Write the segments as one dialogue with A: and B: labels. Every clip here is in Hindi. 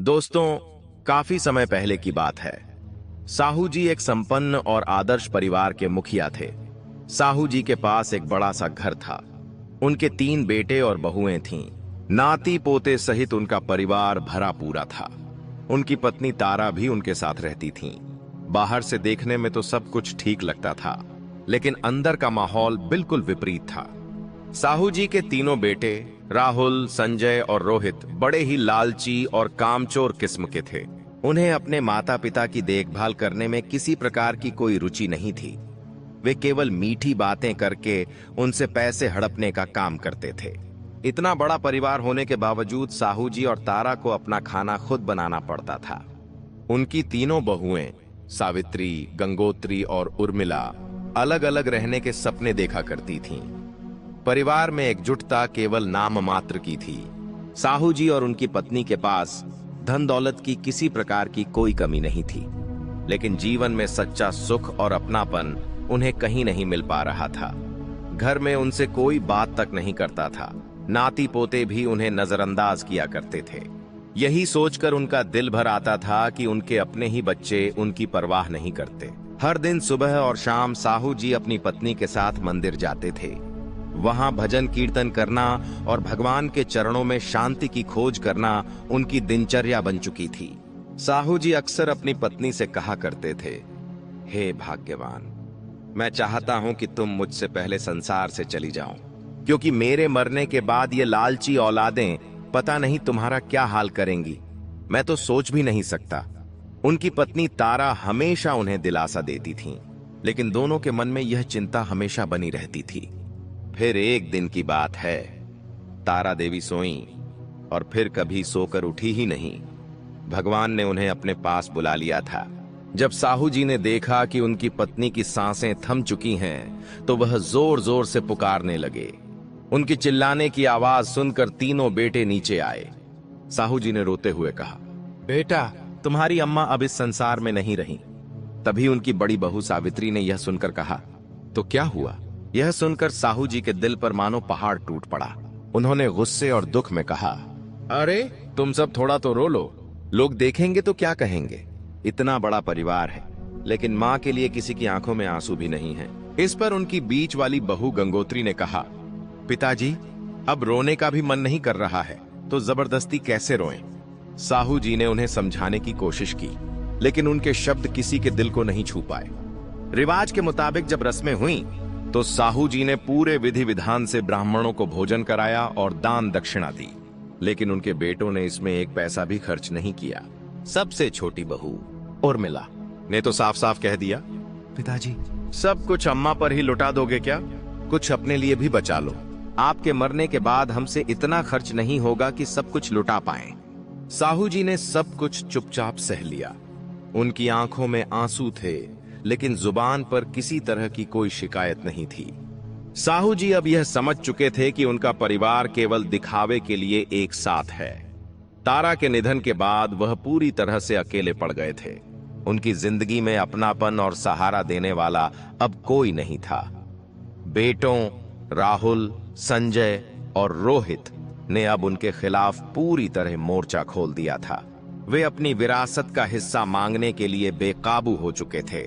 A: दोस्तों, काफी समय पहले की बात है। साहू जी एक संपन्न और आदर्श परिवार के मुखिया थे। साहू जी के पास एक बड़ा सा घर था। उनके 3 बेटे और बहुएं थीं। नाती पोते सहित उनका परिवार भरा पूरा था। उनकी पत्नी तारा भी उनके साथ रहती थीं। बाहर से देखने में तो सब कुछ ठीक लगता था, लेकिन अंदर का माहौल बिल्कुल विपरीत था। साहू जी के तीनों बेटे राहुल, संजय और रोहित बड़े ही लालची और कामचोर किस्म के थे। उन्हें अपने माता पिता की देखभाल करने में किसी प्रकार की कोई रुचि नहीं थी। वे केवल मीठी बातें करके उनसे पैसे हड़पने का काम करते थे। इतना बड़ा परिवार होने के बावजूद साहू जी और तारा को अपना खाना खुद बनाना पड़ता था। उनकी तीनों बहुएं सावित्री, गंगोत्री और उर्मिला अलग अलग रहने के सपने देखा करती थीं। परिवार में एकजुटता केवल नाम मात्र की थी। साहू जी और उनकी पत्नी के पास धन दौलत की किसी प्रकार की कोई कमी नहीं थी, लेकिन जीवन में सच्चा सुख और अपनापन उन्हें कहीं नहीं मिल पा रहा था। घर में उनसे कोई बात तक नहीं करता था। नाती पोते भी उन्हें नजरअंदाज किया करते थे। यही सोचकर उनका दिल भर आता था कि उनके अपने ही बच्चे उनकी परवाह नहीं करते। हर दिन सुबह और शाम साहू जी अपनी पत्नी के साथ मंदिर जाते थे। वहां भजन कीर्तन करना और भगवान के चरणों में शांति की खोज करना उनकी दिनचर्या बन चुकी थी। साहू जी अक्सर अपनी पत्नी से कहा करते थे, हे भाग्यवान, मैं चाहता हूं कि तुम मुझसे पहले संसार से चली जाओ, क्योंकि मेरे मरने के बाद ये लालची औलादें पता नहीं तुम्हारा क्या हाल करेंगी। मैं तो सोच भी नहीं सकता। उनकी पत्नी तारा हमेशा उन्हें दिलासा देती थी, लेकिन दोनों के मन में यह चिंता हमेशा बनी रहती थी। फिर एक दिन की बात है, तारा देवी सोईं और फिर कभी सोकर उठी ही नहीं। भगवान ने उन्हें अपने पास बुला लिया था। जब साहू जी ने देखा कि उनकी पत्नी की सांसें थम चुकी हैं, तो वह जोर जोर से पुकारने लगे। उनकी चिल्लाने की आवाज सुनकर तीनों बेटे नीचे आए। साहू जी ने रोते हुए कहा, बेटा, तुम्हारी अम्मा अब इस संसार में नहीं रही। तभी उनकी बड़ी बहू सावित्री ने यह सुनकर कहा, तो क्या हुआ? यह सुनकर साहू जी के दिल पर मानो पहाड़ टूट पड़ा। उन्होंने गुस्से और दुख में कहा, अरे तुम सब थोड़ा तो रो लो, लोग देखेंगे तो क्या कहेंगे। इतना बड़ा परिवार है, लेकिन माँ के लिए किसी की आंखों में आंसू भी नहीं है। इस पर उनकी बीच वाली बहू गंगोत्री ने कहा, पिताजी, अब रोने का भी मन नहीं कर रहा है, तो जबरदस्ती कैसे रोएं? साहू जी ने उन्हें समझाने की कोशिश की, लेकिन उनके शब्द किसी के दिल को नहीं छू पाए। रिवाज के मुताबिक जब रस्में हुई, तो साहू जी ने पूरे विधि विधान से ब्राह्मणों को भोजन कराया और दान दक्षिणा दी, लेकिन उनके बेटों ने इसमें एक पैसा भी खर्च नहीं किया। सबसे छोटी बहू उर्मिला ने तो साफ साफ कह दिया, पिताजी, सब कुछ अम्मा पर ही लुटा दोगे क्या? कुछ अपने लिए भी बचा लो। आपके मरने के बाद हमसे इतना खर्च नहीं होगा कि सब कुछ लुटा पाएं। साहू जी ने सब कुछ चुपचाप सह लिया। उनकी आंखों में आंसू थे, लेकिन जुबान पर किसी तरह की कोई शिकायत नहीं थी। साहू जी अब यह समझ चुके थे कि उनका परिवार केवल दिखावे के लिए एक साथ है। तारा के निधन के बाद वह पूरी तरह से अकेले पड़ गए थे। उनकी जिंदगी में अपनापन और सहारा देने वाला अब कोई नहीं था। बेटों राहुल, संजय और रोहित ने अब उनके खिलाफ पूरी तरह मोर्चा खोल दिया था। वे अपनी विरासत का हिस्सा मांगने के लिए बेकाबू हो चुके थे।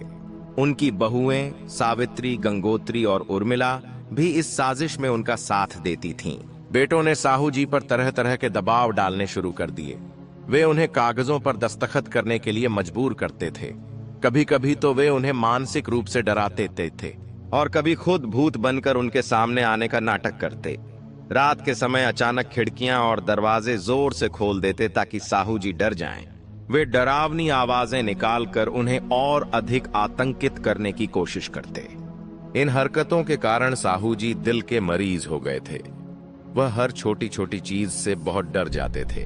A: उनकी बहुएं सावित्री, गंगोत्री और उर्मिला भी इस साजिश में उनका साथ देती थीं। बेटों ने साहू जी पर तरह तरह के दबाव डालने शुरू कर दिए। वे उन्हें कागजों पर दस्तखत करने के लिए मजबूर करते थे। कभी कभी तो वे उन्हें मानसिक रूप से डराते थे और कभी खुद भूत बनकर उनके सामने आने का नाटक करते। रात के समय अचानक खिड़कियां और दरवाजे जोर से खोल देते ताकि साहू जी डर जाएं। वे डरावनी आवाजें निकालकर उन्हें और अधिक आतंकित करने की कोशिश करते। इन हरकतों के कारण साहू जी दिल के मरीज हो गए थे। वह हर छोटी छोटी चीज से बहुत डर जाते थे।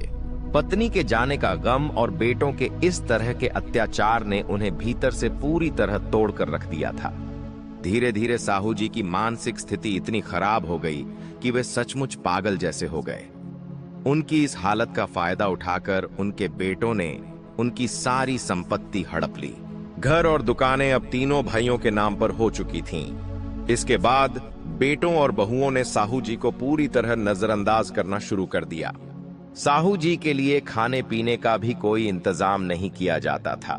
A: पत्नी के जाने का गम और बेटों के इस तरह के अत्याचार ने उन्हें भीतर से पूरी तरह तोड़कर रख दिया था। धीरे धीरे साहू जी की मानसिक स्थिति इतनी खराब हो गई कि वे सचमुच पागल जैसे हो गए। उनकी इस हालत का फायदा उठाकर उनके बेटों ने उनकी सारी संपत्ति हड़प ली। घर और दुकानें अब तीनों भाइयों के नाम पर हो चुकी थीं। इसके बाद बेटों और बहुओं ने साहू जी को पूरी तरह नजरअंदाज करना शुरू कर दिया। साहू जी के लिए खाने पीने का भी कोई इंतजाम नहीं किया जाता था।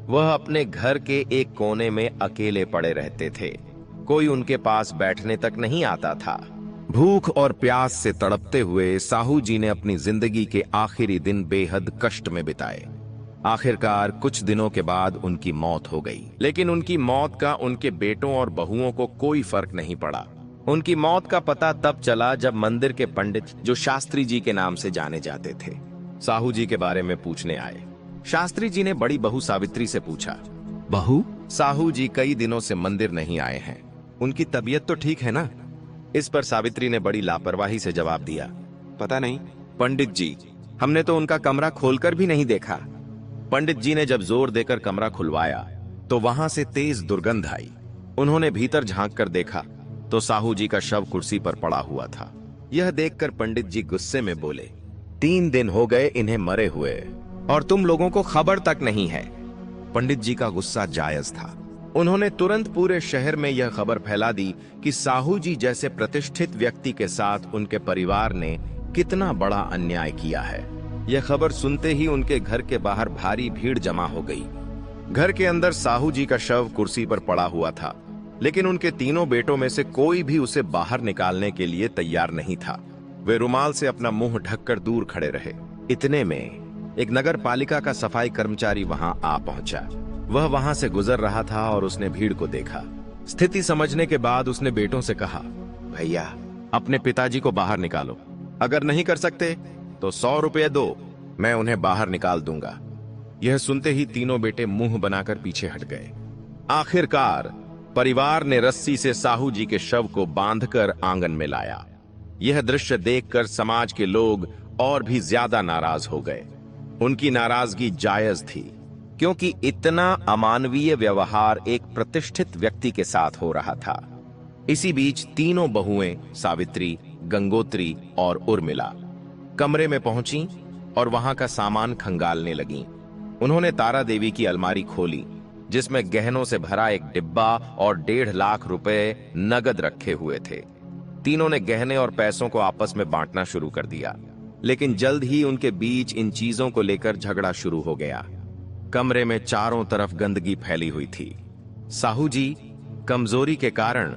A: वह अपने घर के एक कोने में अकेले पड़े रहते थे। कोई उनके पास बैठने तक नहीं आता था। भूख और प्यास से तड़पते हुए साहू जी ने अपनी जिंदगी के आखिरी दिन बेहद कष्ट में बिताए। आखिरकार कुछ दिनों के बाद उनकी मौत हो गई, लेकिन उनकी मौत का उनके बेटों और बहुओं को कोई फर्क नहीं पड़ा। उनकी मौत का पता तब चला जब मंदिर के पंडित, जो शास्त्री जी के नाम से जाने जाते थे, साहू जी के बारे में पूछने आए। शास्त्री जी ने बड़ी बहू सावित्री से पूछा,
B: बहू,
A: साहू जी कई दिनों से मंदिर नहीं आए हैं, उनकी तबीयत तो ठीक है ना? इस पर सावित्री ने बड़ी लापरवाही से जवाब दिया,
B: पता नहीं
A: पंडित जी, हमने तो उनका कमरा खोलकर भी नहीं देखा। पंडित जी ने जब जोर देकर कमरा खुलवाया तो वहां से तेज दुर्गंध आई। उन्होंने भीतर झांक कर देखा तो साहू जी का शव कुर्सी पर पड़ा हुआ था। यह देखकर पंडित जी गुस्से में बोले, 3 दिन हो गए इन्हें मरे हुए और तुम लोगों को खबर तक नहीं है। पंडित जी का गुस्सा जायज था। उन्होंने तुरंत पूरे शहर में यह खबर फैला दी कि साहू जी जैसे प्रतिष्ठित व्यक्ति के साथ उनके परिवार ने कितना बड़ा अन्याय किया है। यह खबर सुनते ही उनके घर के बाहर भारी भीड़ जमा हो गई। घर के अंदर साहू जी का शव कुर्सी पर पड़ा हुआ था, लेकिन उनके तीनों बेटों में से कोई भी उसे बाहर निकालने के लिए तैयार नहीं था। वे रुमाल से अपना मुंह ढककर दूर खड़े रहे। इतने में एक नगर पालिका का सफाई कर्मचारी वहां आ पहुंचा। वह वहां से गुजर रहा था और उसने भीड़ को देखा। स्थिति समझने के बाद उसने बेटों से कहा, भैया, अपने पिताजी को बाहर निकालो। अगर नहीं कर सकते तो 100 रुपये दो, मैं उन्हें बाहर निकाल दूंगा। यह सुनते ही तीनों बेटे मुंह बनाकर पीछे हट गए। आखिरकार परिवार ने रस्सी से साहू जी के शव को बांधकर आंगन में लाया। यह दृश्य देखकर समाज के लोग और भी ज्यादा नाराज हो गए। उनकी नाराजगी जायज थी, क्योंकि इतना अमानवीय व्यवहार एक प्रतिष्ठित व्यक्ति के साथ हो रहा था। इसी बीच तीनों बहुएं सावित्री, गंगोत्री और उर्मिला कमरे में पहुंची और वहां का सामान खंगालने लगीं। उन्होंने तारा देवी की अलमारी खोली, जिसमें गहनों से भरा एक डिब्बा और 1.5 लाख रुपए नगद रखे हुए थे। तीनों ने गहने और पैसों को आपस में बांटना शुरू कर दिया, लेकिन जल्द ही उनके बीच इन चीजों को लेकर झगड़ा शुरू हो गया। कमरे में चारों तरफ गंदगी फैली हुई थी। साहू जी कमजोरी के कारण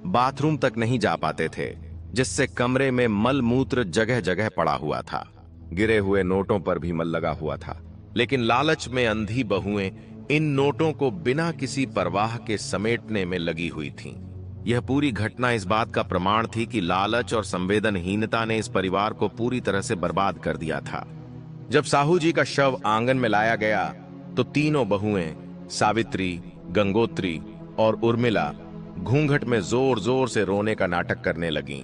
A: बाथरूम तक नहीं जा पाते थे, जिससे कमरे में मल मूत्र जगह जगह पड़ा हुआ था। गिरे हुए नोटों पर भी मल लगा हुआ था, लेकिन लालच में अंधी बहुएं इन नोटों को बिना किसी परवाह के समेटने में लगी हुई थीं। यह पूरी घटना इस बात का प्रमाण थी कि लालच और संवेदनहीनता ने इस परिवार को पूरी तरह से बर्बाद कर दिया था। जब साहू जी का शव आंगन में लाया गया तो तीनों बहुएं सावित्री, गंगोत्री और उर्मिला घूंघट में जोर जोर से रोने का नाटक करने लगीं।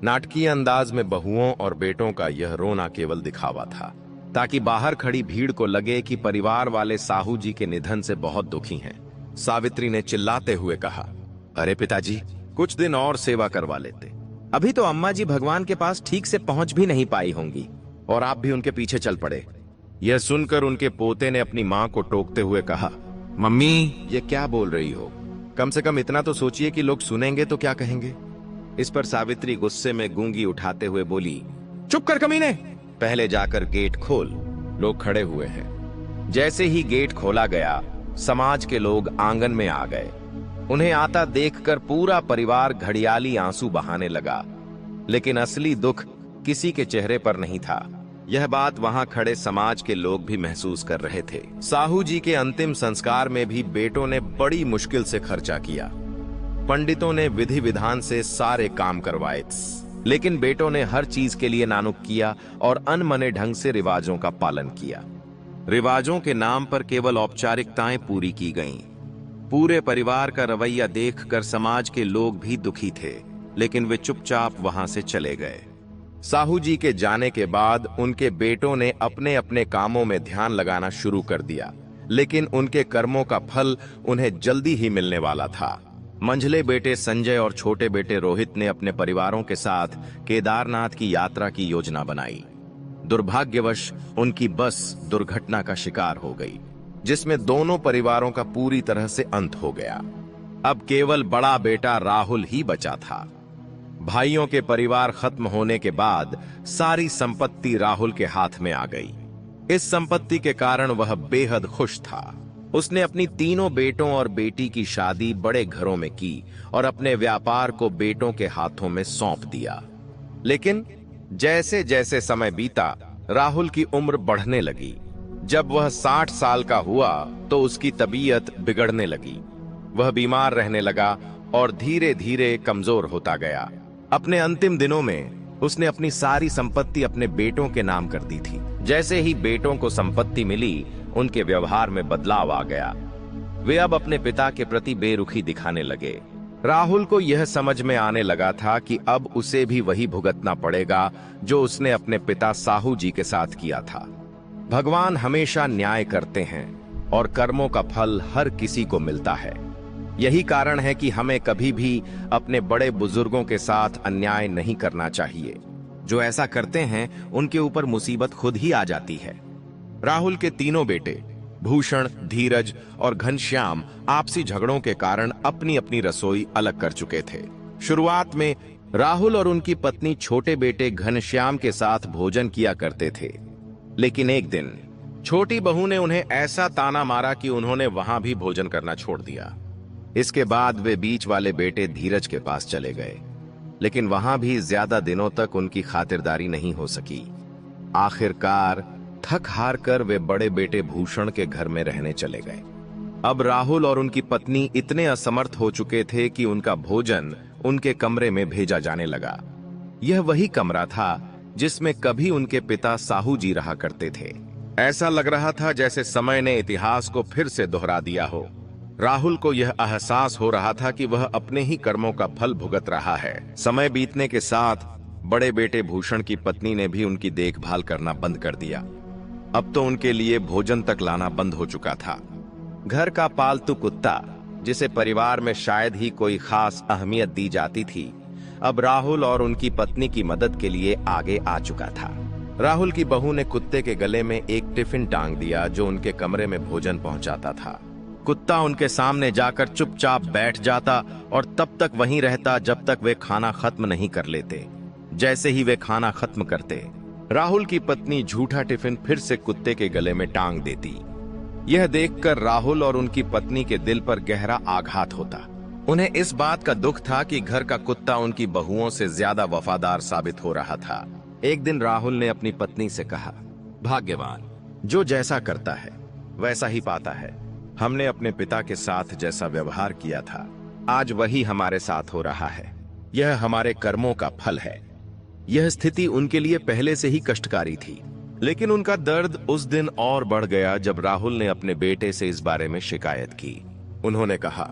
A: नाटकीय अंदाज में बहुओं और बेटों का यह रोना केवल दिखावा था, ताकि बाहर खड़ी भीड़ को लगे कि परिवार वाले साहू जी के निधन से बहुत दुखी हैं। सावित्री ने चिल्लाते हुए कहा, अरे पिताजी, कुछ दिन और सेवा करवा लेते। अभी तो अम्मा जी भगवान के पास ठीक से पहुंच भी नहीं पाई होंगी और आप भी उनके पीछे चल पड़े। यह सुनकर उनके पोते ने अपनी मां को टोकते हुए कहा, मम्मी, ये क्या बोल रही हो? कम से कम इतना तो सोचिए कि लोग सुनेंगे तो क्या कहेंगे। इस पर सावित्री गुस्से में गूंगी उठाते हुए बोली, चुप कर कमीने, पहले जाकर गेट खोल। लोग खड़े हुए हैं। जैसे ही गेट खोला गया, समाज के लोग आंगन में आ गए। उन्हें आता देखकर पूरा परिवार घड़ियाली आंसू बहाने लगा, लेकिन असली दुख किसी के चेहरे पर नहीं था। यह बात वहां खड़े समाज के लोग भी महसूस कर रहे थे। साहू जी के अंतिम संस्कार में भी बेटों ने बड़ी मुश्किल से खर्चा किया। पंडितों ने विधि विधान से सारे काम करवाए, लेकिन बेटों ने हर चीज के लिए नानुक किया और अनमने ढंग से रिवाजों का पालन किया। रिवाजों के नाम पर केवल औपचारिकताएं पूरी की गईं। पूरे परिवार का रवैया देखकर समाज के लोग भी दुखी थे, लेकिन वे चुपचाप वहां से चले गए। साहू जी के जाने के बाद उनके बेटों ने अपने अपने कामों में ध्यान लगाना शुरू कर दिया, लेकिन उनके कर्मों का फल उन्हें जल्दी ही मिलने वाला था। मंझले बेटे संजय और छोटे बेटे रोहित ने अपने परिवारों के साथ केदारनाथ की यात्रा की योजना बनाई। दुर्भाग्यवश उनकी बस दुर्घटना का शिकार हो गई, जिसमें दोनों परिवारों का पूरी तरह से अंत हो गया। अब केवल बड़ा बेटा राहुल ही बचा था। भाइयों के परिवार खत्म होने के बाद सारी संपत्ति राहुल के हाथ में आ गई। इस संपत्ति के कारण वह बेहद खुश था। उसने अपनी तीनों बेटों और बेटी की शादी बड़े घरों में की और अपने व्यापार को बेटों के हाथों में सौंप दिया। लेकिन जैसे जैसे समय बीता, राहुल की उम्र बढ़ने लगी। जब वह 60 साल का हुआ तो उसकी तबीयत बिगड़ने लगी। वह बीमार रहने लगा और धीरे धीरे कमजोर होता गया। अपने अंतिम दिनों में उसने अपनी सारी संपत्ति अपने बेटों के नाम कर दी थी। जैसे ही बेटों को संपत्ति मिली, उनके व्यवहार में बदलाव आ गया। वे अब अपने पिता के प्रति बेरुखी दिखाने लगे। राहुल को यह समझ में आने लगा था कि अब उसे भी वही भुगतना पड़ेगा जो उसने अपने पिता साहू जी के साथ किया था। भगवान हमेशा न्याय करते हैं और कर्मों का फल हर किसी को मिलता है। यही कारण है कि हमें कभी भी अपने बड़े बुजुर्गों के साथ अन्याय नहीं करना चाहिए। जो ऐसा करते हैं उनके ऊपर मुसीबत खुद ही आ जाती है। राहुल के तीनों बेटे भूषण, धीरज और घनश्याम आपसी झगड़ों के कारण अपनी अपनी रसोई अलग कर चुके थे। शुरुआत में राहुल और उनकी पत्नी छोटे बेटे घनश्याम के साथ भोजन किया करते थे, लेकिन एक दिन छोटी बहू ने उन्हें ऐसा ताना मारा कि उन्होंने वहां भी भोजन करना छोड़ दिया। इसके बाद वे बीच वाले बेटे धीरज के पास चले गए, लेकिन वहां भी ज्यादा दिनों तक उनकी खातिरदारी नहीं हो सकी। आखिरकार थक हार कर वे बड़े बेटे भूषण के घर में रहने चले गए। अब राहुल और उनकी पत्नी इतने असमर्थ हो चुके थे कि उनका भोजन उनके कमरे में भेजा जाने लगा। यह वही कमरा था जिसमें कभी उनके पिता साहू जी रहा करते थे। ऐसा लग रहा था जैसे समय ने इतिहास को फिर से दोहरा दिया हो। राहुल को यह एहसास हो रहा था कि वह अपने ही कर्मों का फल भुगत रहा है। समय बीतने के साथ बड़े बेटे भूषण की पत्नी ने भी उनकी देखभाल करना बंद कर दिया। अब तो उनके लिए भोजन तक लाना बंद हो चुका था। घर का पालतू कुत्ता, जिसे परिवार में शायद ही कोई खास अहमियत दी जाती थी, अब राहुल और उनकी पत्नी की मदद के लिए आगे आ चुका था। राहुल की बहू ने कुत्ते के गले में एक टिफिन टांग दिया जो उनके कमरे में भोजन पहुंचाता था। कुत्ता उनके सामने जाकर चुपचाप बैठ जाता और तब तक वहीं रहता जब तक वे खाना खत्म नहीं कर लेते। जैसे ही वे खाना खत्म करते, राहुल की पत्नी झूठा टिफिन फिर से कुत्ते के गले में टांग देती। यह देखकर राहुल और उनकी पत्नी के दिल पर गहरा आघात होता। उन्हें इस बात का दुख था कि घर का कुत्ता उनकी बहुओं से ज्यादा वफादार साबित हो रहा था। एक दिन राहुल ने अपनी पत्नी से कहा, भाग्यवान जो जैसा करता है वैसा ही पाता है। हमने अपने पिता के साथ जैसा व्यवहार किया था, आज वही हमारे साथ हो रहा है। यह हमारे कर्मों का फल है। यह स्थिति उनके लिए पहले से ही कष्टकारी थी, लेकिन उनका दर्द उस दिन और बढ़ गया जब राहुल ने अपने बेटे से इस बारे में शिकायत की। उन्होंने कहा,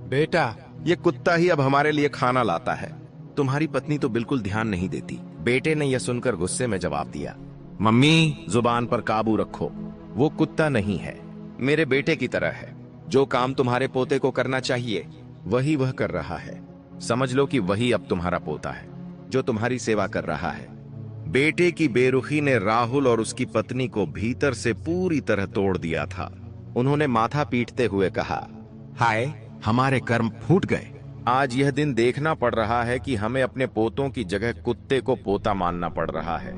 A: बेटा, ये कुत्ता ही अब हमारे लिए खाना लाता है। तुम्हारी पत्नी तो बिल्कुल ध्यान नहीं देती। बेटे ने यह सुनकर गुस्से में जवाब दिया, मम्मी, जुबान पर काबू रखो। वो कुत्ता नहीं है, मेरे बेटे की तरह है। जो काम तुम्हारे पोते को करना चाहिए वही वह कर रहा है। समझ लो कि वही अब तुम्हारा पोता है जो तुम्हारी सेवा कर रहा है। बेटे की बेरुखी ने राहुल और उसकी पत्नी को भीतर से पूरी तरह तोड़ दिया था। उन्होंने माथा पीटते हुए कहा, हाय, हमारे कर्म फूट गए। आज यह दिन देखना पड़ रहा है कि हमें अपने पोतों की जगह कुत्ते को पोता मानना पड़ रहा है।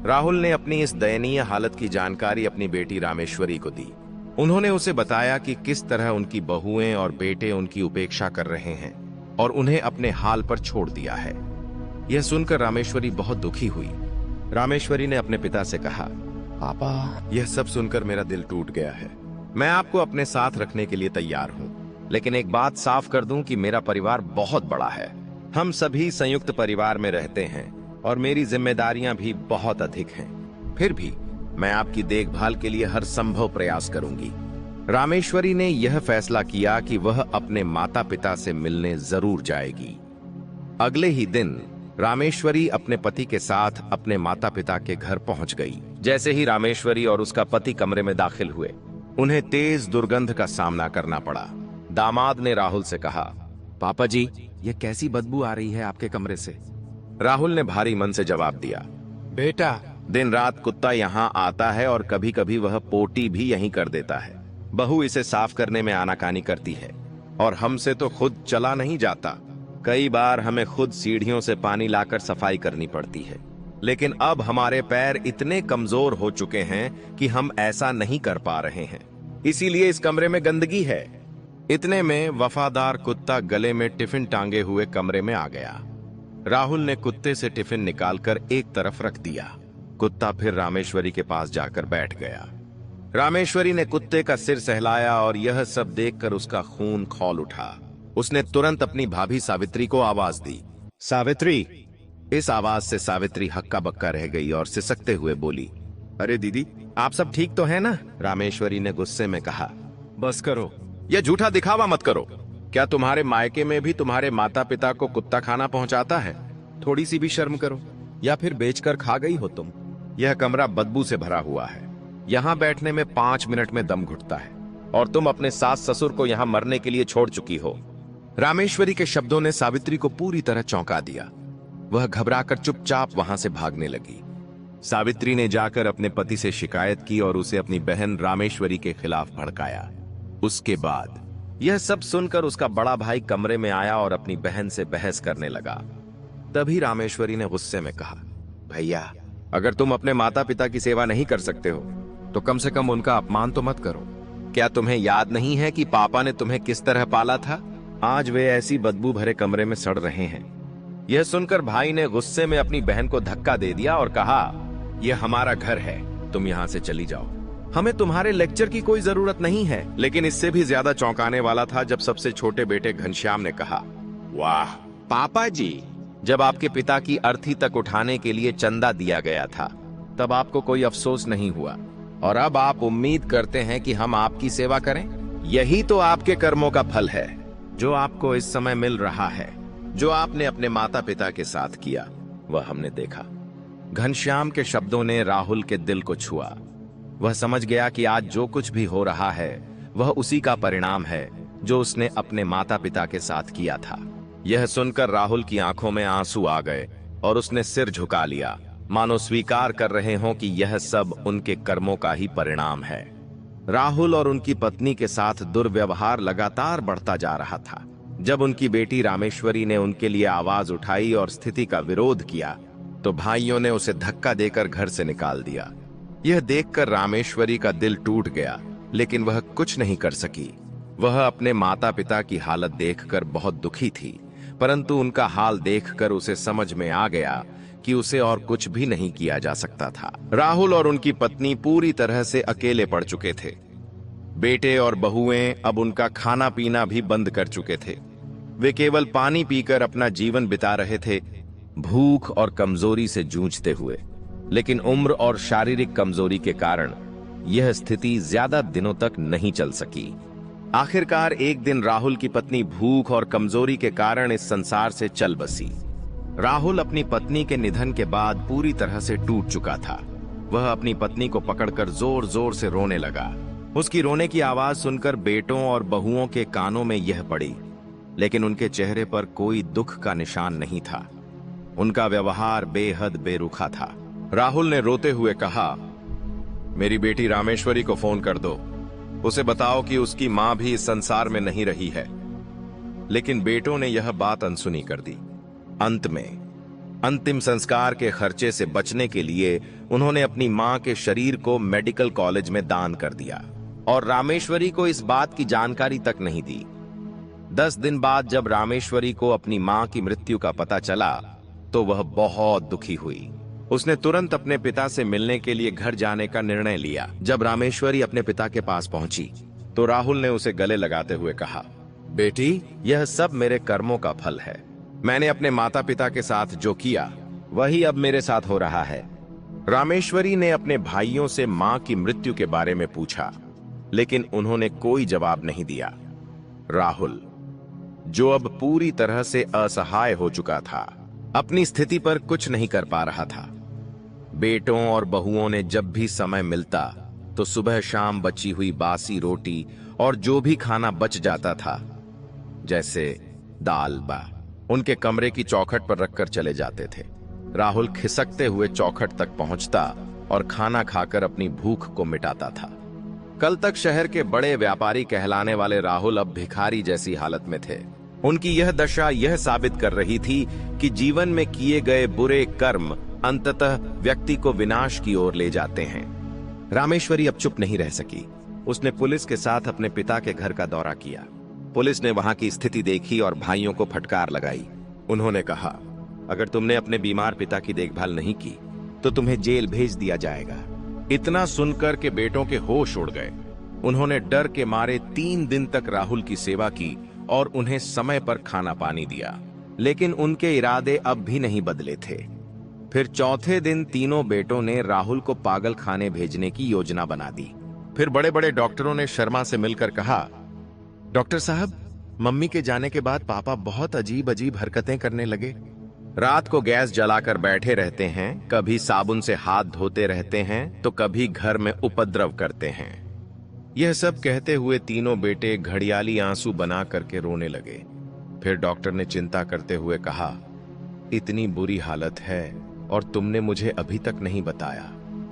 A: राहुल ने अपनी इस दयनीय हालत की जानकारी अपनी बेटी रामेश्वरी को दी। उन्होंने उसे बताया कि किस तरह उनकी बहुएं और बेटे उनकी उपेक्षा कर रहे हैं और उन्हें अपने हाल पर छोड़ दिया है। यह सुनकर रामेश्वरी बहुत दुखी हुई। रामेश्वरी ने अपने पिता से कहा, पापा, यह सब सुनकर मेरा दिल टूट गया है। मैं आपको अपने साथ रखने के लिए तैयार हूँ, लेकिन एक बात साफ कर दूं कि मेरा परिवार बहुत बड़ा है। हम सभी संयुक्त परिवार में रहते हैं और मेरी जिम्मेदारियां भी बहुत अधिक हैं। फिर भी मैं आपकी देखभाल के लिए हर संभव प्रयास करूंगी। रामेश्वरी ने यह फैसला किया कि वह अपने माता पिता से मिलने जरूर जाएगी। अगले ही दिन रामेश्वरी अपने पति के साथ अपने माता पिता के घर पहुंच गई। जैसे ही रामेश्वरी और उसका पति कमरे में दाखिल हुए, उन्हें तेज दुर्गंध का सामना करना पड़ा। दामाद ने राहुल से कहा, पापा जी, यह कैसी बदबू आ रही है आपके कमरे से? राहुल ने भारी मन से जवाब दिया, बेटा, दिन रात कुत्ता यहाँ आता है और कभी कभी वह पोटी भी यहीं कर देता है। बहू इसे साफ करने में आनाकानी करती है और हमसे तो खुद चला नहीं जाता। कई बार हमें खुद सीढ़ियों से पानी लाकर सफाई करनी पड़ती है, लेकिन अब हमारे पैर इतने कमजोर हो चुके हैं कि हम ऐसा नहीं कर पा रहे हैं। इसीलिए इस कमरे में गंदगी है। इतने में वफादार कुत्ता गले में टिफिन टांगे हुए कमरे में आ गया। राहुल ने कुत्ते से टिफिन निकालकर एक तरफ रख दिया। कुत्ता फिर रामेश्वरी के पास जाकर बैठ गया। रामेश्वरी ने कुत्ते का सिर सहलाया और यह सब देखकर उसका खून खौल उठा। उसने तुरंत अपनी भाभी सावित्री को आवाज दी, सावित्री। इस आवाज से सावित्री हक्का बक्का रह गई और सिसकते हुए बोली, अरे दीदी, आप सब ठीक तो है ना? रामेश्वरी ने गुस्से में कहा, बस करो, यह झूठा दिखावा मत करो। क्या तुम्हारे मायके में भी तुम्हारे माता पिता को कुत्ता खाना पहुंचाता है? थोड़ी सी भी शर्म करो, या फिर बेचकर खा गई हो तुम? यह कमरा बदबू से भरा हुआ है। यहाँ बैठने में 5 मिनट में दम घुटता है, और तुम अपने सास ससुर को यहाँ मरने के लिए छोड़ चुकी हो। रामेश्वरी के शब्दों ने सावित्री को पूरी तरह चौंका दिया। वह घबराकर चुपचाप वहां से भागने लगी। सावित्री ने जाकर अपने पति से शिकायत की और उसे अपनी बहन रामेश्वरी के खिलाफ भड़काया। उसके बाद यह सब सुनकर उसका बड़ा भाई कमरे में आया और अपनी बहन से बहस करने लगा। तभी रामेश्वरी ने गुस्से में कहा, भैया, अगर तुम अपने माता पिता की सेवा नहीं कर सकते हो तो कम से कम उनका अपमान तो मत करो। क्या तुम्हें याद नहीं है कि पापा ने तुम्हें किस तरह पाला था? आज वे ऐसी बदबू भरे कमरे में सड़ रहे हैं। यह सुनकर भाई ने गुस्से में अपनी बहन को धक्का दे दिया और कहा, यह हमारा घर है, तुम यहाँ से चली जाओ। हमें तुम्हारे लेक्चर की कोई जरूरत नहीं है। लेकिन इससे भी ज्यादा चौंकाने वाला था जब सबसे छोटे बेटे घनश्याम ने कहा, वाह पापा जी, जब आपके पिता की अर्थी तक उठाने के लिए चंदा दिया गया था तब आपको कोई अफसोस नहीं हुआ, और अब आप उम्मीद करते हैं कि हम आपकी सेवा करें? यही तो आपके कर्मों का फल है जो आपको इस समय मिल रहा है। जो आपने अपने माता पिता के साथ किया वह हमने देखा। घनश्याम के शब्दों ने राहुल के दिल को छुआ। वह समझ गया कि आज जो कुछ भी हो रहा है वह उसी का परिणाम है जो उसने अपने माता पिता के साथ किया था। यह सुनकर राहुल की आंखों में आंसू आ गए और उसने सिर झुका लिया, मानो स्वीकार कर रहे हों कि यह सब उनके कर्मों का ही परिणाम है। राहुल और उनकी पत्नी के साथ दुर्व्यवहार लगातार बढ़ता जा रहा था। जब उनकी बेटी रामेश्वरी ने उनके लिए आवाज उठाई और स्थिति का विरोध किया तो भाइयों ने उसे धक्का देकर घर से निकाल दिया। यह देखकर रामेश्वरी का दिल टूट गया, लेकिन वह कुछ नहीं कर सकी। वह अपने माता पिता की हालत देखकर बहुत दुखी थी, परंतु उनका हाल देखकर उसे समझ में आ गया कि उसे और कुछ भी नहीं किया जा सकता था। राहुल और उनकी पत्नी पूरी तरह से अकेले पड़ चुके थे। बेटे और बहुएं अब उनका खाना पीना भी बंद कर चुके थे। वे केवल पानी पीकर अपना जीवन बिता रहे थे, भूख और कमजोरी से जूझते हुए। लेकिन उम्र और शारीरिक कमजोरी के कारण यह स्थिति ज्यादा दिनों तक नहीं चल सकी। आखिरकार एक दिन राहुल की पत्नी भूख और कमजोरी के कारण इस संसार से चल बसी। राहुल अपनी पत्नी के निधन के बाद पूरी तरह से टूट चुका था। वह अपनी पत्नी को पकड़कर जोर जोर से रोने लगा। उसकी रोने की आवाज सुनकर बेटों और बहुओं के कानों में यह पड़ी, लेकिन उनके चेहरे पर कोई दुख का निशान नहीं था। उनका व्यवहार बेहद बेरुखा था। राहुल ने रोते हुए कहा, मेरी बेटी रामेश्वरी को फोन कर दो, उसे बताओ कि उसकी मां भी इस संसार में नहीं रही है। लेकिन बेटों ने यह बात अनसुनी कर दी। अंत में अंतिम संस्कार के खर्चे से बचने के लिए उन्होंने अपनी मां के शरीर को मेडिकल कॉलेज में दान कर दिया और रामेश्वरी को इस बात की जानकारी तक नहीं दी। 10 दिन बाद जब रामेश्वरी को अपनी मां की मृत्यु का पता चला तो वह बहुत दुखी हुई। उसने तुरंत अपने पिता से मिलने के लिए घर जाने का निर्णय लिया। जब रामेश्वरी अपने पिता के पास पहुंची तो राहुल ने उसे गले लगाते हुए कहा, बेटी, यह सब मेरे कर्मों का फल है। मैंने अपने माता पिता के साथ जो किया वही अब मेरे साथ हो रहा है। रामेश्वरी ने अपने भाइयों से मां की मृत्यु के बारे में पूछा, लेकिन उन्होंने कोई जवाब नहीं दिया। राहुल, जो अब पूरी तरह से असहाय हो चुका था, अपनी स्थिति पर कुछ नहीं कर पा रहा था। बेटों और बहुओं ने जब भी समय मिलता तो सुबह शाम बची हुई बासी रोटी और जो भी खाना बच जाता था, जैसे दाल उनके कमरे की चौखट पर रखकर चले जाते थे। राहुल खिसकते हुए चौखट तक पहुंचता और खाना खाकर अपनी भूख को मिटाता था। कल तक शहर के बड़े व्यापारी कहलाने वाले राहुल अब भिखारी जैसी हालत में थे। उनकी यह दशा यह साबित कर रही थी कि जीवन में किए गए बुरे कर्म अंततः व्यक्ति को विनाश की ओर ले जाते हैं। रामेश्वरी अब चुप नहीं रह सकी। उसने पुलिस के साथ अपने पिता के घर का दौरा किया। पुलिस ने वहां की स्थिति देखी और भाइयों को फटकार लगाई। उन्होंने कहा, अगर तुमने अपने बीमार पिता की देखभाल नहीं की तो तुम्हें जेल भेज दिया जाएगा। इतना सुनकर के बेटों के होश उड़ गए। उन्होंने डर के मारे 3 दिन तक राहुल की सेवा की और उन्हें समय पर खाना पानी दिया, लेकिन उनके इरादे अब भी नहीं बदले थे। फिर चौथे दिन तीनों बेटों ने राहुल को पागल खाने भेजने की योजना बना दी। फिर बड़े बड़े डॉक्टरों ने शर्मा से मिलकर कहा, डॉक्टर साहब, मम्मी के जाने के बाद पापा बहुत अजीब अजीब हरकतें करने लगे। रात को गैस जलाकर बैठे रहते हैं, कभी साबुन से हाथ धोते रहते हैं तो कभी घर में उपद्रव करते हैं। यह सब कहते हुए तीनों बेटे घड़ियाली आंसू बना करके रोने लगे। फिर डॉक्टर ने चिंता करते हुए कहा, इतनी बुरी हालत है और तुमने मुझे अभी तक नहीं बताया।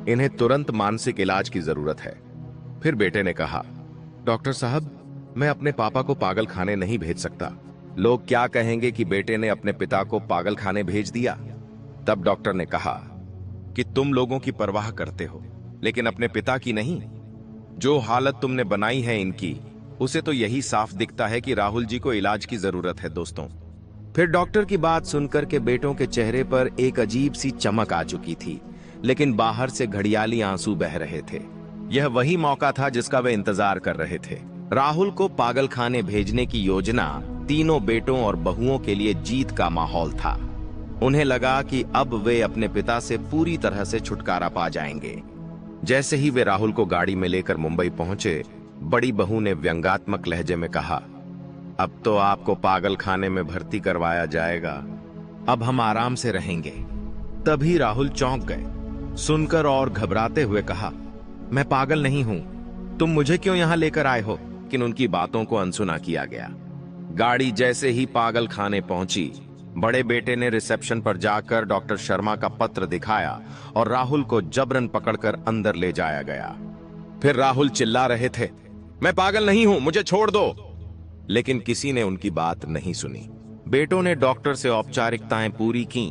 A: इन्हें तुरंत मानसिक इलाज की जरूरत है। फिर बेटे ने कहा, डॉक्टर साहब, मैं अपने पापा को पागल खाने नहीं भेज सकता। लोग क्या कहेंगे कि बेटे ने अपने पिता को पागल खाने भेज दिया। तब डॉक्टर ने कहा कि तुम लोगों की परवाह करते हो लेकिन अपने पिता की नहीं। जो हालत तुमने बनाई है इनकी, उसे तो यही साफ दिखता है कि राहुल जी को इलाज की जरूरत है। दोस्तों, फिर डॉक्टर की बात सुनकर के बेटों के चेहरे पर एक अजीब सी चमक आ चुकी थी, लेकिन बाहर से घड़ियाली आंसू बह रहे थे। यह वही मौका था जिसका वे इंतजार कर रहे थे। राहुल को पागल खाने भेजने की योजना तीनों बेटों और बहुओं के लिए जीत का माहौल था। उन्हें लगा कि अब वे अपने पिता से पूरी तरह से छुटकारा पा जाएंगे। जैसे ही वे राहुल को गाड़ी में लेकर मुंबई पहुंचे, बड़ी बहू ने व्यंग्यात्मक लहजे में कहा, अब तो आपको पागल खाने में भर्ती करवाया जाएगा। अब हम आराम से रहेंगे। तभी राहुल चौंक गए सुनकर और घबराते हुए कहा, मैं पागल नहीं हूं, तुम मुझे क्यों यहां लेकर आए हो? लेकिन उनकी बातों को अनसुना किया गया। गाड़ी जैसे ही पागल खाने पहुंची, बड़े बेटे ने रिसेप्शन पर जाकर डॉक्टर शर्मा का पत्र दिखाया और राहुल को जबरन पकड़कर अंदर ले जाया गया। फिर राहुल चिल्ला रहे थे, मैं पागल नहीं हूं, मुझे छोड़ दो। लेकिन किसी ने उनकी बात नहीं सुनी। बेटों ने डॉक्टर से औपचारिकताएं पूरी की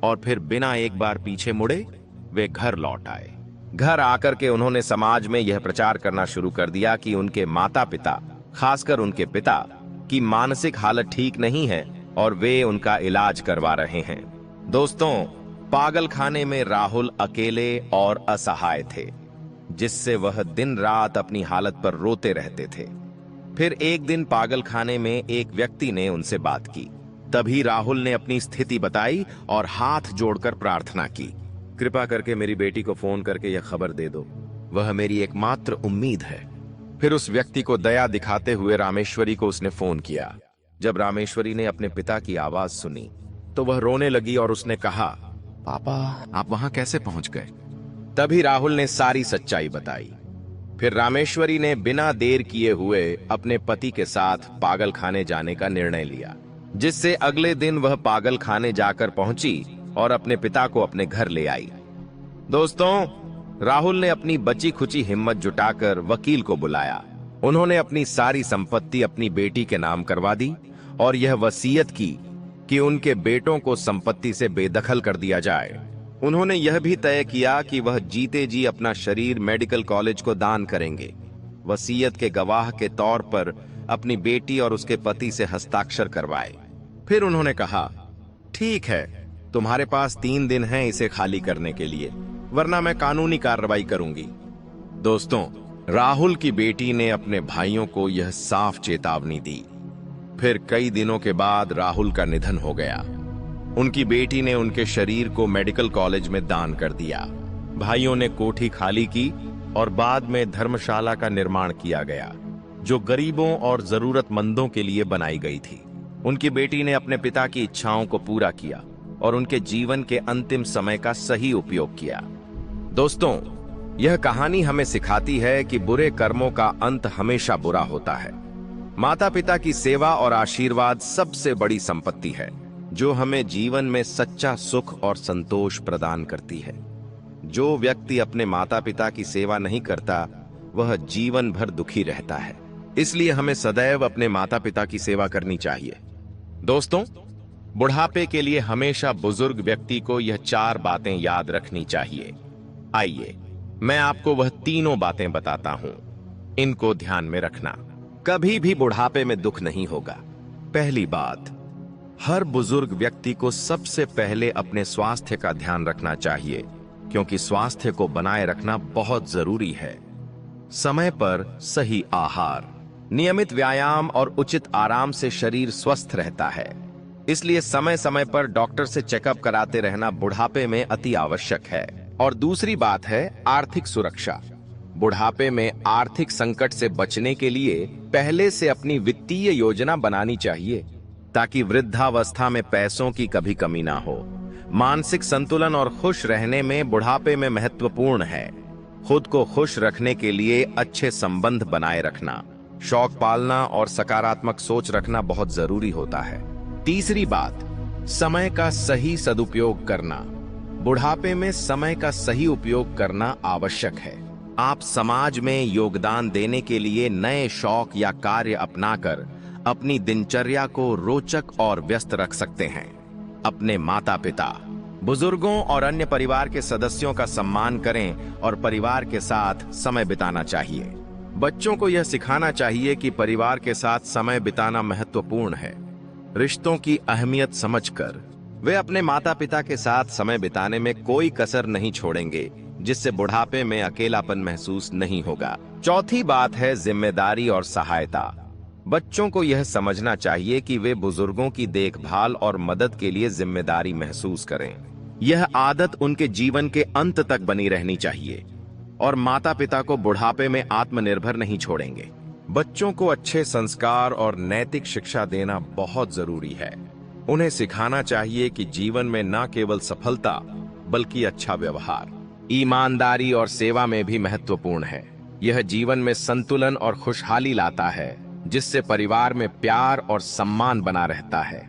A: और फिर बिना एक बार पीछे मुड़े वे घर लौट आए। घर आकर के उन्होंने समाज में यह प्रचार करना शुरू कर दिया कि उनके माता पिता, खासकर उनके पिता की मानसिक हालत ठीक नहीं है और वे उनका इलाज करवा रहे हैं। दोस्तों, पागल खाने में राहुल अकेले और असहाय थे, जिससे वह दिन रात अपनी हालत पर रोते रहते थे। फिर एक दिन पागल खाने में एक व्यक्ति ने उनसे बात की। तभी राहुल ने अपनी स्थिति बताई और हाथ जोड़कर प्रार्थना की, कृपा करके मेरी बेटी को फोन करके यह खबर दे दो, वह मेरी एकमात्र उम्मीद है। फिर उस व्यक्ति को दया दिखाते हुए रामेश्वरी को उसने फोन किया। जब रामेश्वरी ने अपने पिता की आवाज सुनी तो वह रोने लगी और उसने कहा, पापा, आप वहां कैसे पहुंच गए? तभी राहुल ने सारी सच्चाई बताई। फिर रामेश्वरी ने बिना देर किए हुए अपने पति के साथ पागल खाने जाने का निर्णय लिया, जिससे अगले दिन वह पागल खाने जाकर पहुंची और अपने पिता को अपने घर ले आई। दोस्तों, राहुल ने अपनी बची खुची हिम्मत जुटाकर वकील को बुलाया। उन्होंने अपनी सारी संपत्ति अपनी बेटी के नाम करवा दी और यह वसीयत की कि उनके बेटों को संपत्ति से बेदखल कर दिया जाए। उन्होंने यह भी तय किया कि वह जीते जी अपना शरीर मेडिकल कॉलेज को दान करेंगे। वसीयत के गवाह के तौर पर अपनी बेटी और उसके पति से हस्ताक्षर करवाए। फिर उन्होंने कहा, ठीक है, तुम्हारे पास 3 दिन हैं इसे खाली करने के लिए, वरना मैं कानूनी कार्रवाई करूंगी। दोस्तों, राहुल की बेटी ने अपने भाइयों को यह साफ चेतावनी दी। फिर कई दिनों के बाद राहुल का निधन हो गया। उनकी बेटी ने उनके शरीर को मेडिकल कॉलेज में दान कर दिया। भाइयों ने कोठी खाली की और बाद में धर्मशाला का निर्माण किया गया, जो गरीबों और जरूरतमंदों के लिए बनाई गई थी। उनकी बेटी ने अपने पिता की इच्छाओं को पूरा किया और उनके जीवन के अंतिम समय का सही उपयोग किया। दोस्तों, यह कहानी हमें सिखाती है कि बुरे कर्मों का अंत हमेशा बुरा होता है। माता पिता की सेवा और आशीर्वाद सबसे बड़ी संपत्ति है, जो हमें जीवन में सच्चा सुख और संतोष प्रदान करती है। जो व्यक्ति अपने माता पिता की सेवा नहीं करता, वह जीवन भर दुखी रहता है। इसलिए हमें सदैव अपने माता पिता की सेवा करनी चाहिए। दोस्तों, बुढ़ापे के लिए हमेशा बुजुर्ग व्यक्ति को यह 4 बातें याद रखनी चाहिए। आइए, मैं आपको वह तीनों बातें बताता हूं। इनको ध्यान में रखना। कभी भी बुढ़ापे में दुख नहीं होगा। पहली बात, हर बुजुर्ग व्यक्ति को सबसे पहले अपने स्वास्थ्य का ध्यान रखना चाहिए, क्योंकि स्वास्थ्य को बनाए रखना बहुत जरूरी है। समय पर सही आहार, नियमित व्यायाम और उचित आराम से शरीर स्वस्थ रहता है। इसलिए समय समय पर डॉक्टर से चेकअप कराते रहना बुढ़ापे में अति आवश्यक है। और दूसरी बात है आर्थिक सुरक्षा। बुढ़ापे में आर्थिक संकट से बचने के लिए पहले से अपनी वित्तीय योजना बनानी चाहिए, ताकि वृद्धावस्था में पैसों की कभी कमी ना हो। मानसिक संतुलन और खुश रहने में बुढ़ापे में महत्वपूर्ण है। खुद को खुश रखने के लिए अच्छे संबंध बनाए रखना, शौक पालना और सकारात्मक सोच रखना बहुत जरूरी होता है। तीसरी बात, समय का सही सदुपयोग करना। बुढ़ापे में समय का सही उपयोग करना आवश्यक है। आप समाज में योगदान देने के लिए नए शौक या कार्य अपनाकर अपनी दिनचर्या को रोचक और व्यस्त रख सकते हैं। अपने माता पिता, बुजुर्गों और अन्य परिवार के सदस्यों का सम्मान करें और परिवार के साथ समय बिताना चाहिए। बच्चों को यह सिखाना चाहिए कि परिवार के साथ समय बिताना महत्वपूर्ण है। रिश्तों की अहमियत समझकर वे अपने माता पिता के साथ समय बिताने में कोई कसर नहीं छोड़ेंगे, जिससे बुढ़ापे में अकेलापन महसूस नहीं होगा। चौथी बात है जिम्मेदारी और सहायता। बच्चों को यह समझना चाहिए कि वे बुजुर्गों की देखभाल और मदद के लिए जिम्मेदारी महसूस करें। यह आदत उनके जीवन के अंत तक बनी रहनी चाहिए और माता पिता को बुढ़ापे में आत्मनिर्भर नहीं छोड़ेंगे। बच्चों को अच्छे संस्कार और नैतिक शिक्षा देना बहुत जरूरी है। उन्हें सिखाना चाहिए कि जीवन में न केवल सफलता बल्कि अच्छा व्यवहार, ईमानदारी और सेवा में भी महत्वपूर्ण है। यह जीवन में संतुलन और खुशहाली लाता है, जिससे परिवार में प्यार और सम्मान बना रहता है।